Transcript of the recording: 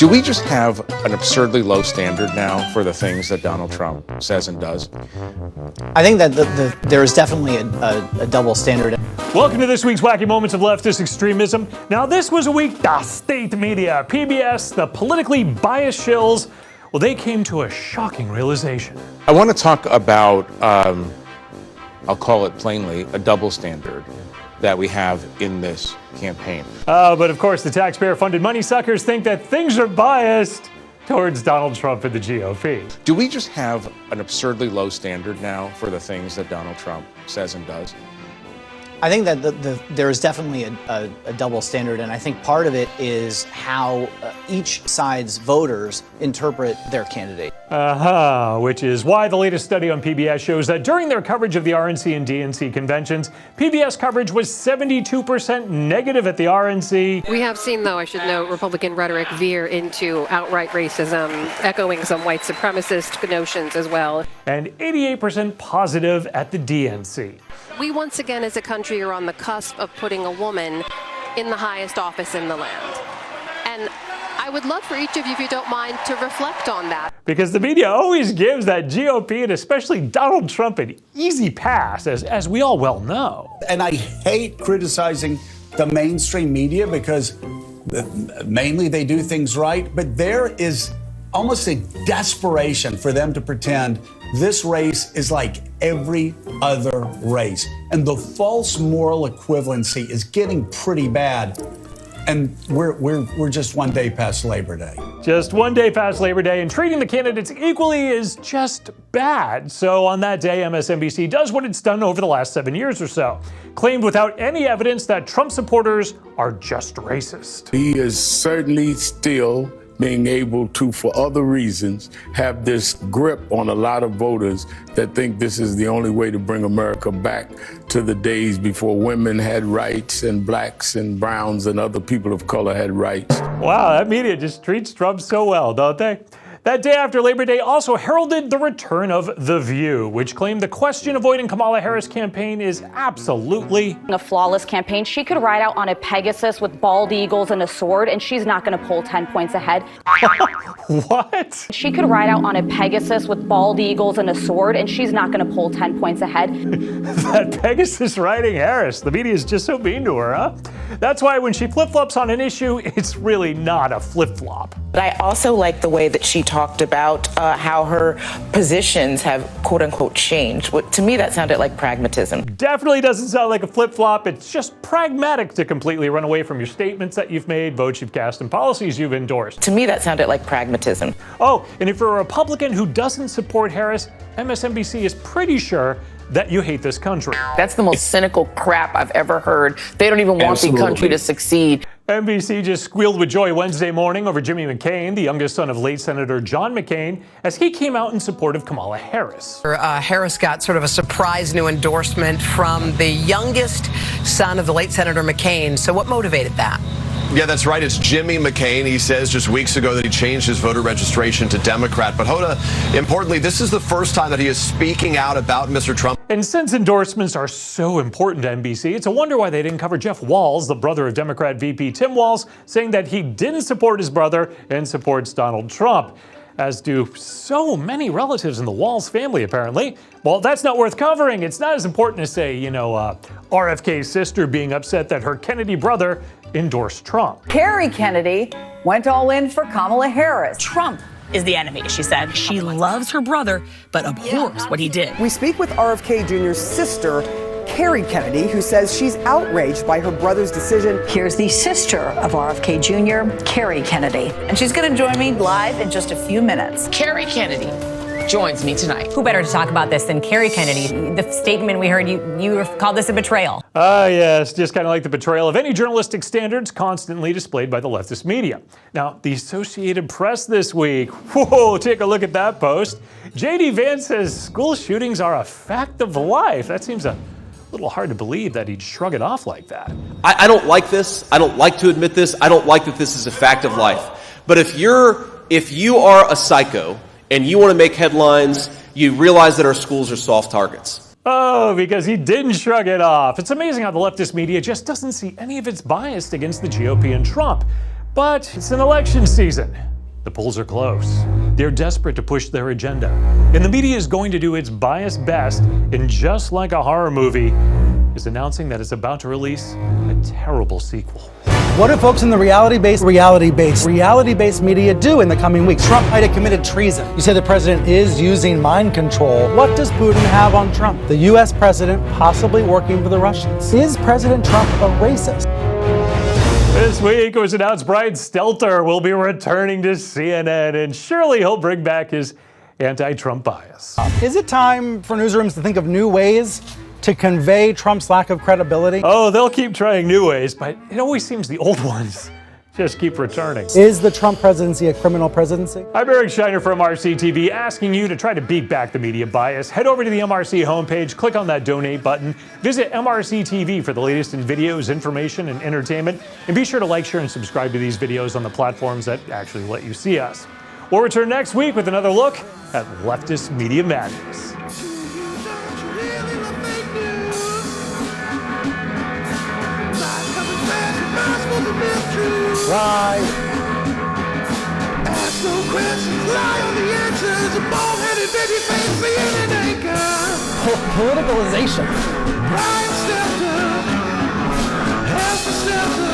Do we just have an absurdly low standard now for the things that Donald Trump says and does? I think that there is definitely a double standard. Welcome to this week's Wacky Moments of Leftist Extremism. Now, this was a week the state media, PBS, the politically biased shills, well, they came to a shocking realization. I want to talk about, I'll call it plainly, a double standard that we have in this campaign. But of course, the taxpayer-funded money suckers think that things are biased towards Donald Trump and the GOP. Do we just have an absurdly low standard now for the things that Donald Trump says and does? I think that there is definitely a double standard, and I think part of it is how each side's voters interpret their candidate. Which is why the latest study on PBS shows that during their coverage of the RNC and DNC conventions, PBS coverage was 72% negative at the RNC. We have seen, though, I should note, Republican rhetoric veer into outright racism, echoing some white supremacist notions as well. And 88% positive at the DNC. We once again as a country are on the cusp of putting a woman in the highest office in the land. And I would love for each of you, if you don't mind, to reflect on that. Because the media always gives that GOP and especially Donald Trump an easy pass, as we all well know. And I hate criticizing the mainstream media because mainly they do things right, but there is almost a desperation for them to pretend this race is like every other race. And the false moral equivalency is getting pretty bad. And we're just one day past Labor Day. Just one day past Labor Day, and treating the candidates equally is just bad. So on that day, MSNBC does what it's done over the last 7 years or so. Claimed without any evidence that Trump supporters are just racist. He is certainly still being able to, for other reasons, have this grip on a lot of voters that think this is the only way to bring America back to the days before women had rights and blacks and browns and other people of color had rights. Wow, that media just treats Trump so well, don't they? That day after Labor Day also heralded the return of The View, which claimed the question-avoiding Kamala Harris campaign is absolutely a flawless campaign. She could ride out on a Pegasus with bald eagles and a sword, and she's not going to pull 10 points ahead. What? She could ride out on a Pegasus with bald eagles and a sword, and she's not going to pull 10 points ahead. That Pegasus riding Harris. The media is just so mean to her, huh? That's why when she flip-flops on an issue, it's really not a flip-flop. But I also like the way that she talked about how her positions have quote-unquote changed. To me, that sounded like pragmatism. Definitely doesn't sound like a flip-flop. It's just pragmatic to completely run away from your statements that you've made, votes you've cast, and policies you've endorsed. To me, that sounded like pragmatism. Oh, and if you're a Republican who doesn't support Harris, MSNBC is pretty sure that you hate this country. That's the most cynical crap I've ever heard. They don't even want the country to succeed. NBC just squealed with joy Wednesday morning over Jimmy McCain, the youngest son of late Senator John McCain, as he came out in support of Kamala Harris. Harris got sort of a surprise new endorsement from the youngest son of the late Senator McCain. So what motivated that? Yeah, that's right. It's Jimmy McCain. He says just weeks ago that he changed his voter registration to Democrat. But Hoda, importantly, this is the first time that he is speaking out about Mr. Trump. And since endorsements are so important to NBC, it's a wonder why they didn't cover Jeff Walz, the brother of Democrat VP Tim Walz, saying that he didn't support his brother and supports Donald Trump, as do so many relatives in the Walz family, apparently. Well, that's not worth covering. It's not as important as, say, RFK's sister being upset that her Kennedy brother endorsed Trump. Carrie Kennedy went all in for Kamala Harris. Trump is the enemy, she said. She loves her brother, but abhors what he did. We speak with RFK Jr.'s sister, Carrie Kennedy, who says she's outraged by her brother's decision. Here's the sister of RFK Jr., Carrie Kennedy. And she's going to join me live in just a few minutes. Carrie Kennedy joins me tonight. Who better to talk about this than Carrie Kennedy? The statement we heard, you called this a betrayal. Yes, just kind of like the betrayal of any journalistic standards constantly displayed by the leftist media. Now, the Associated Press this week, whoa, take a look at that post. J.D. Vance says school shootings are a fact of life. That seems a little hard to believe that he'd shrug it off like that. I don't like this. I don't like to admit this. I don't like that this is a fact of life. But if you are a psycho and you want to make headlines, you realize that our schools are soft targets. Oh, because he didn't shrug it off. It's amazing how the leftist media just doesn't see any of its bias against the GOP and Trump. But it's an election season. The polls are close. They're desperate to push their agenda. And the media is going to do its biased best, and just like a horror movie, is announcing that it's about to release a terrible sequel. What do folks in the reality-based media do in the coming weeks? Trump might have committed treason. You say the president is using mind control. What does Putin have on Trump? The U.S. president possibly working for the Russians. Is President Trump a racist? This week it was announced Brian Stelter will be returning to CNN, and surely he'll bring back his anti-Trump bias. Is it time for newsrooms to think of new ways to convey Trump's lack of credibility? Oh, they'll keep trying new ways, but it always seems the old ones just keep returning. Is the Trump presidency a criminal presidency? I'm Eric Shiner from MRC-TV, asking you to try to beat back the media bias. Head over to the MRC homepage, click on that donate button, visit MRC-TV for the latest in videos, information, and entertainment, and be sure to like, share, and subscribe to these videos on the platforms that actually let you see us. We'll return next week with another look at leftist media madness. Right. Ask no questions, lie on the answers. A bald-headed baby face, CNN anchor. Politicalization. Brian Stelter, Stelter.